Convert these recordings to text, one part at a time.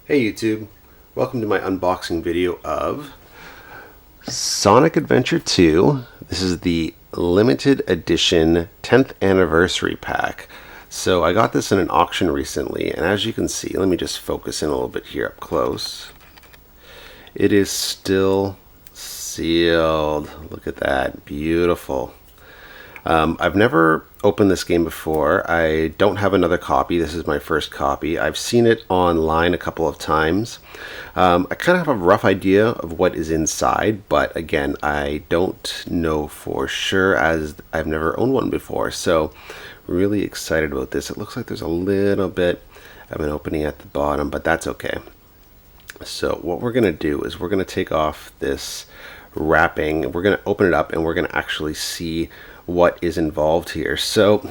Hey YouTube, welcome to my unboxing video of Sonic Adventure 2. This is the limited edition 10th anniversary pack. So I got this in an auction recently, and as you can see, let me just focus in a little bit here up close. It is still sealed. Look at that, beautiful. I've never opened this game before. I don't have another copy. This is my first copy. I've seen it online a couple of times. I kind of have a rough idea of what is inside, but again, I don't know for sure as I've never owned one before. So really excited about this. It looks like there's a little bit of an opening at the bottom, but that's okay. So what we're going to do is we're going to take off this wrapping, we're going to open it up, and we're going to actually see what is involved here. So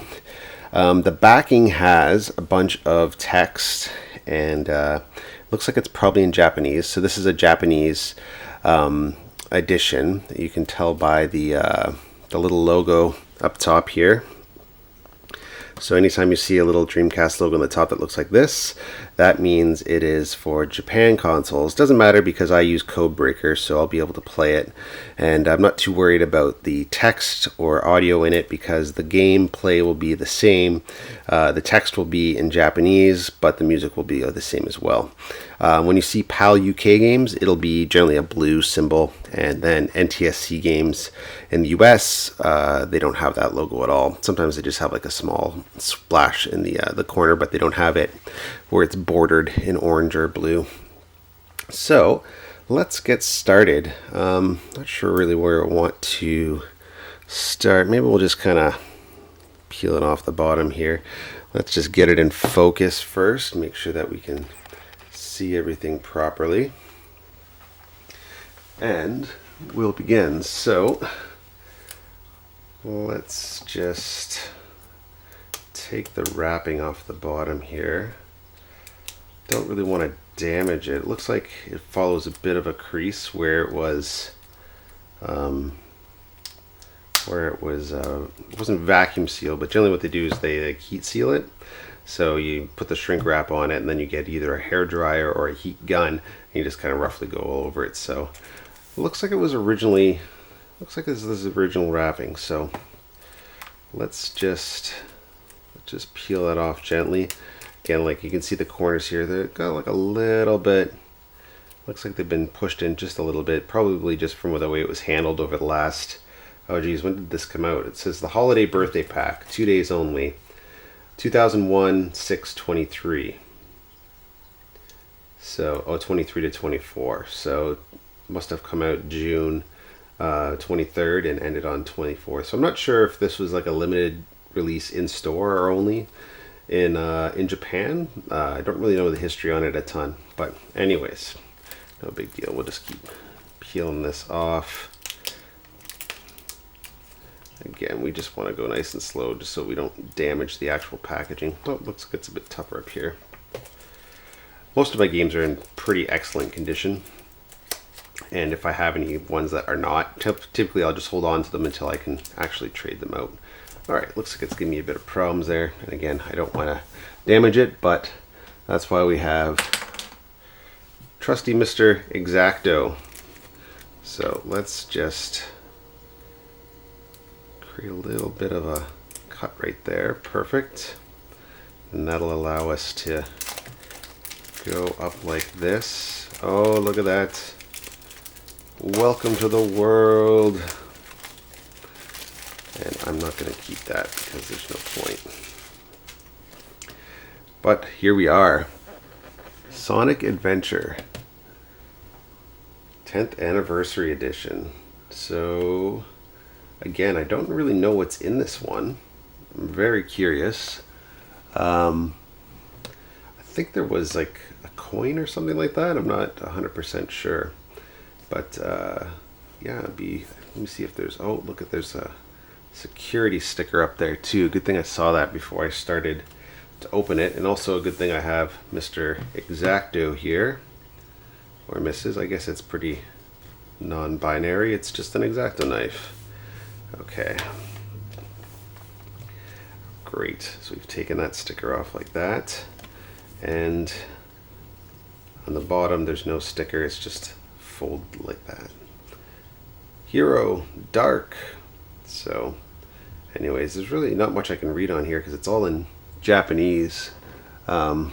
the backing has a bunch of text, and looks like it's probably in Japanese. So this is a Japanese edition. You can tell by the little logo up top here. So anytime you see a little Dreamcast logo on the top that looks like this, that means it is for Japan consoles. Doesn't matter because I use Codebreaker, so I'll be able to play it. And I'm not too worried about the text or audio in it because the gameplay will be the same. The text will be in Japanese, but the music will be the same as well. When you see PAL UK games, it'll be generally a blue symbol, and then NTSC games in the US, they don't have that logo at all. Sometimes they just have like a small splash in the corner, but they don't have it where it's bordered in orange or blue. So let's get started. Not sure really where I want to start. Maybe we'll just kind of peel it off the bottom here. Let's just get it in focus first, make sure that we can see everything properly, and we'll begin. So let's just take the wrapping off the bottom here. Don't really want to damage it. It looks like it follows a bit of a crease where it wasn't vacuum sealed, but generally what they do is they heat seal it. So you put the shrink wrap on it, and then you get either a hair dryer or a heat gun, and you just kind of roughly go all over it. So it looks like it was originally, this is original wrapping. So let's just peel that off gently. Again, like you can see the corners here, they've got like a little bit, looks like they've been pushed in just a little bit, probably just from the way it was handled over the last, oh geez, when did this come out? It says the holiday birthday pack, 2 days only, 2001 6/23. So 23 to 24, so must have come out June 23rd and ended on 24th. So I'm not sure if this was like a limited release in store or only in Japan. I don't really know the history on it a ton, but anyways, no big deal. We'll just keep peeling this off. Again, we just want to go nice and slow just so we don't damage the actual packaging. Oh, it looks like it's a bit tougher up here. Most of my games are in pretty excellent condition, and if I have any ones that are not, typically I'll just hold on to them until I can actually trade them out. Alright, looks like it's giving me a bit of problems there, and again, I don't want to damage it, but that's why we have trusty Mr. X-Acto. So let's just create a little bit of a cut right there. Perfect. And that'll allow us to go up like this. Oh, look at that. Welcome to the world. And I'm not going to keep that because there's no point. But here we are. Sonic Adventure 10th Anniversary Edition. So again, I don't really know what's in this one. I'm very curious. I think there was like a coin or something like that. I'm not 100% sure. But yeah, let me see if there's, oh look, there's a security sticker up there too. Good thing I saw that before I started to open it. And also a good thing I have Mr. X-Acto here. Or Mrs. I guess it's pretty non-binary. It's just an X-Acto knife. Okay. Great. So we've taken that sticker off like that. And On the bottom there's no sticker, it's just folded like that. Hero, dark. So anyways, there's really not much I can read on here because it's all in Japanese. But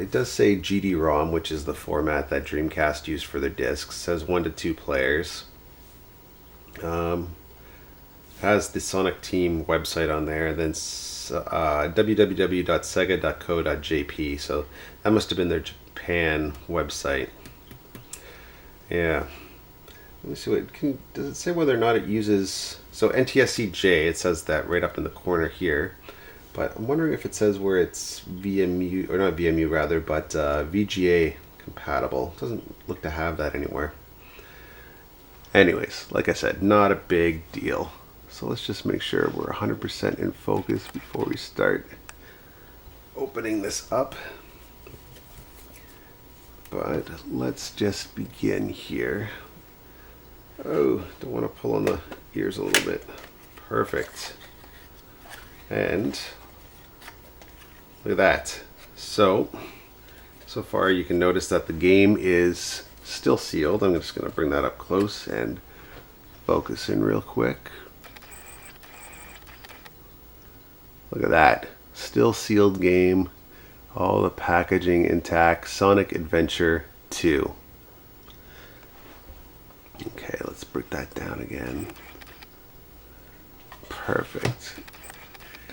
it does say GD-ROM, which is the format that Dreamcast used for their discs. It says 1 to 2 players. Has the Sonic Team website on there. Then www.sega.co.jp. So that must have been their Japan website. Yeah. Let me see what does it say whether or not it uses. So NTSC-J, it says that right up in the corner here. But I'm wondering if it says where it's VMU, or not VMU rather, but VGA compatible. It doesn't look to have that anywhere. Anyways, like I said, not a big deal. So let's just make sure we're 100% in focus before we start opening this up. But let's just begin here. Oh, don't want to pull on the ears a little bit. Perfect. And look at that. So far you can notice that the game is still sealed. I'm just going to bring that up close and focus in real quick. Look at that. Still sealed game. All the packaging intact. Sonic Adventure 2. Okay, let's break that down again. Perfect.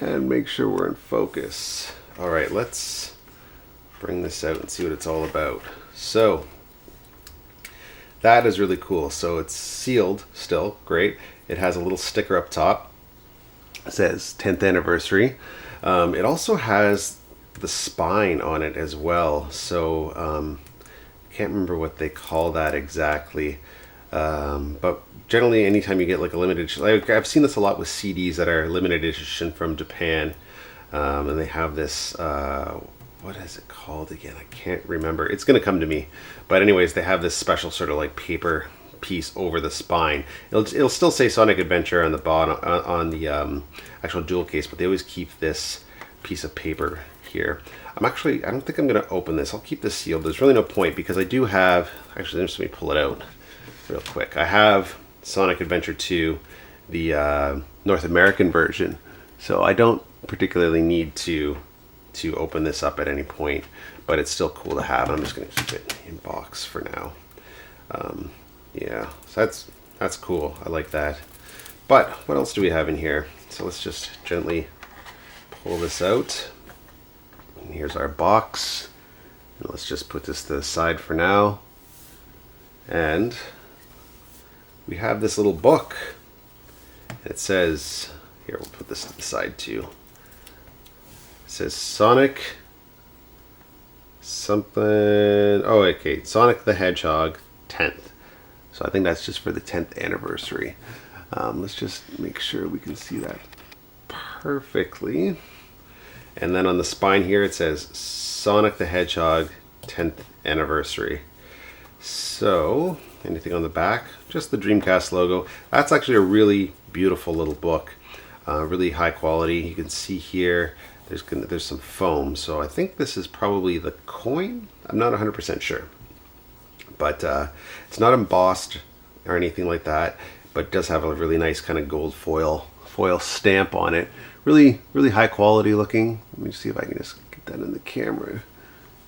And make sure we're in focus. Alright, let's bring this out and see what it's all about. So, that is really cool. So it's sealed still, great. It has a little sticker up top. It says 10th anniversary. It also has the spine on it as well. So, I can't remember what they call that exactly. But generally anytime you get like a limited, like I've seen this a lot with CDs that are limited edition from Japan, and they have this, what is it called again? I can't remember. It's going to come to me. But anyways, they have this special sort of like paper piece over the spine. It'll still say Sonic Adventure on the bottom, on the actual jewel case, but they always keep this piece of paper here. I don't think I'm going to open this. I'll keep this sealed. There's really no point because I do have, actually let me pull it out real quick. I have Sonic Adventure 2, the North American version, so I don't particularly need to open this up at any point, but it's still cool to have. I'm just going to keep it in box for now. Yeah, so that's cool. I like that. But what else do we have in here? So let's just gently pull this out. And here's our box. And let's just put this to the side for now. And we have this little book. It says, here, we'll put this to the side too. It says Sonic something, oh okay, Sonic the Hedgehog 10th. So I think that's just for the 10th anniversary. Let's just make sure we can see that perfectly. And then on the spine here it says Sonic the Hedgehog 10th anniversary. So, anything on the back? Just the Dreamcast logo. That's actually a really beautiful little book. Really high quality. You can see here there's some foam. So I think this is probably the coin. I'm not 100% sure. But it's not embossed or anything like that. But it does have a really nice kind of gold foil stamp on it. Really, really high quality looking. Let me see if I can just get that in the camera.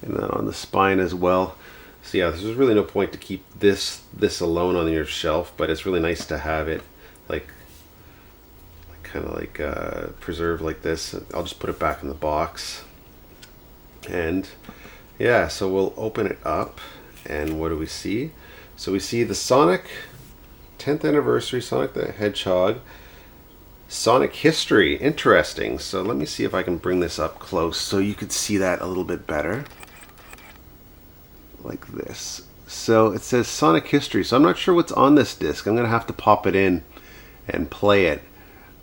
And then on the spine as well. So yeah, there's really no point to keep this alone on your shelf, but it's really nice to have it kind of like preserved like this. I'll just put it back in the box. And yeah, so we'll open it up, and what do we see? So we see the Sonic 10th anniversary, Sonic the Hedgehog, Sonic history. Interesting. So let me see if I can bring this up close so you could see that a little bit better. Like this. So it says Sonic history. So I'm not sure what's on this disc. I'm going to have to pop it in and play it.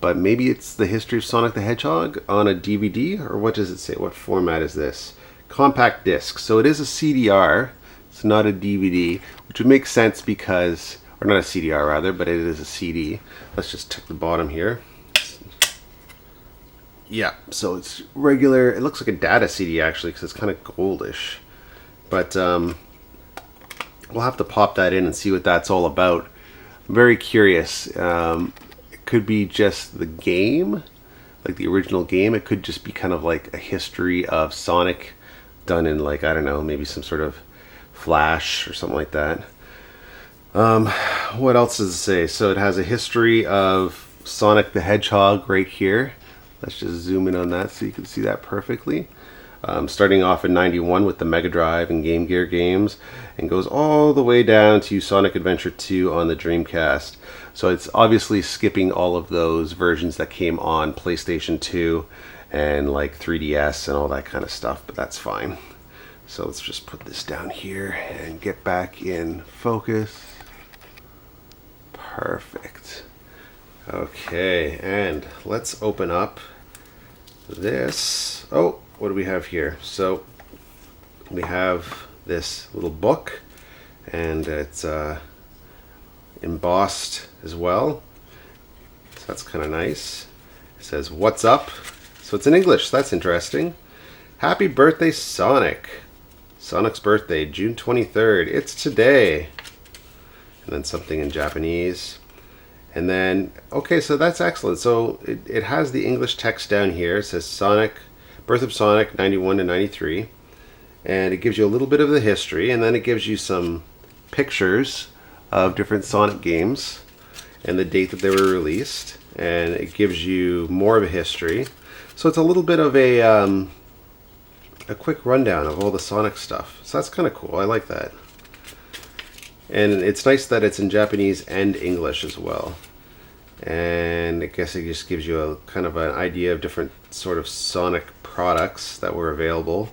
But maybe it's the history of Sonic the Hedgehog on a DVD, or what does it say? What format is this? Compact disc. So it is a CDR. It's not a DVD, which would make sense because, or not a CDR rather, but it is a CD. Let's just check the bottom here. Yeah, so it's regular. It looks like a data CD actually because it's kind of goldish. But we'll have to pop that in and see what that's all about. I'm very curious. It could be just the game, like the original game. It could just be kind of like a history of Sonic done in, like, I don't know, maybe some sort of flash or something like that. What else does it say? So it has a history of Sonic the Hedgehog right here. Let's just zoom in on that so you can see that perfectly. Starting off in '91 with the Mega Drive and Game Gear games, and goes all the way down to Sonic Adventure 2 on the Dreamcast. So it's obviously skipping all of those versions that came on PlayStation 2 and like 3DS and all that kind of stuff, but that's fine. So let's just put this down here and get back in focus. Perfect. Okay, and let's open up this. Oh, what do we have here? So we have this little book, and it's embossed as well. So that's kind of nice. It says, "What's up?" So it's in English. So that's interesting. Happy birthday, Sonic. Sonic's birthday, June 23rd. It's today. And then something in Japanese. And then, okay, so that's excellent. So it has the English text down here. It says Sonic, birth of Sonic, 91 to 93. And it gives you a little bit of the history. And then it gives you some pictures of different Sonic games and the date that they were released. And it gives you more of a history. So it's a little bit of a quick rundown of all the Sonic stuff. So that's kind of cool. I like that. And it's nice that it's in Japanese and English as well. And I guess it just gives you a kind of an idea of different sort of Sonic products that were available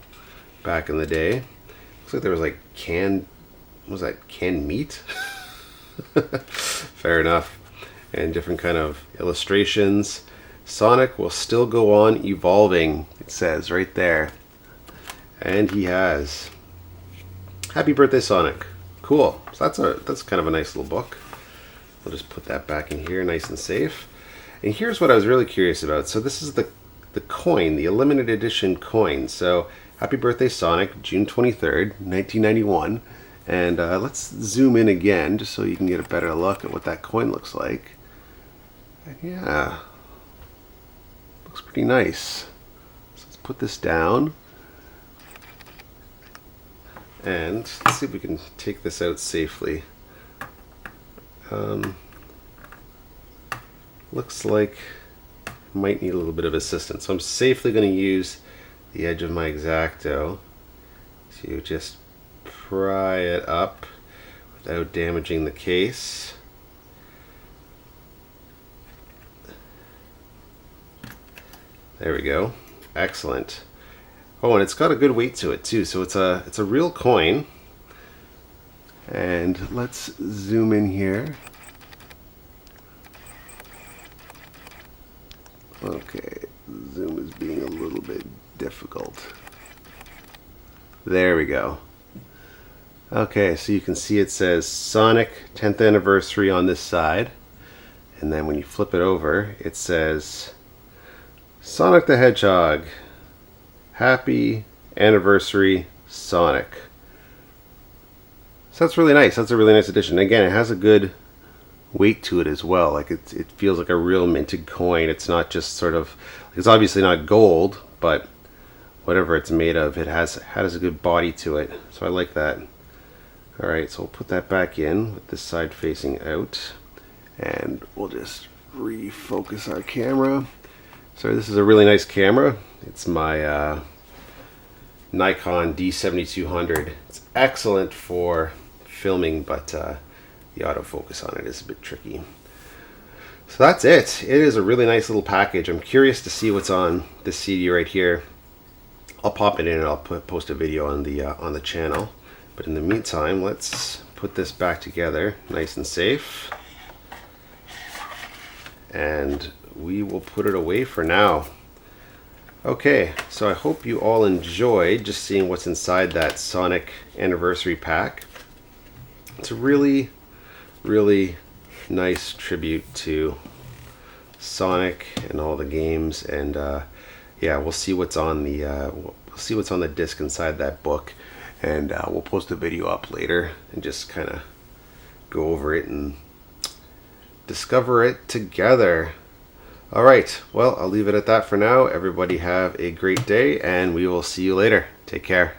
back in the day. Looks like there was like canned meat? Fair enough. And different kind of illustrations. Sonic will still go on evolving, it says right there. And he has. Happy birthday, Sonic. Cool. So that's kind of a nice little book. We'll just put that back in here nice and safe. And here's what I was really curious about. So this is the coin, the limited edition coin. So happy birthday, Sonic, June 23rd, 1991. And let's zoom in again just so you can get a better look at what that coin looks like. And yeah, looks pretty nice. So let's put this down. And let's see if we can take this out safely. Looks like I might need a little bit of assistance. So I'm safely going to use the edge of my X-Acto to just pry it up without damaging the case. There we go. Excellent. Oh, and it's got a good weight to it too. So it's a real coin. And let's zoom in here. Okay, zoom is being a little bit difficult. There we go. Okay, so you can see it says Sonic 10th anniversary on this side. And then when you flip it over, it says Sonic the Hedgehog. Happy anniversary, Sonic. So that's really nice. That's a really nice addition. Again, it has a good weight to it as well. Like it feels like a real minted coin. It's not just sort of, it's obviously not gold, but whatever it's made of, it has a good body to it. So I like that. All right, so we'll put that back in with this side facing out, and we'll just refocus our camera. So this is a really nice camera. It's my Nikon D7200. It's excellent for filming, but the autofocus on it is a bit tricky. So that's it. It is a really nice little package. I'm curious to see what's on this CD right here. I'll pop it in and I'll post a video on the channel. But in the meantime, let's put this back together nice and safe. And we will put it away for now. Okay, so I hope you all enjoyed just seeing what's inside that Sonic Anniversary Pack. It's a really, really nice tribute to Sonic and all the games, and yeah, we'll see what's on the disc inside that book, and we'll post a video up later and just kind of go over it and discover it together. All right, well, I'll leave it at that for now. Everybody have a great day, and we will see you later. Take care.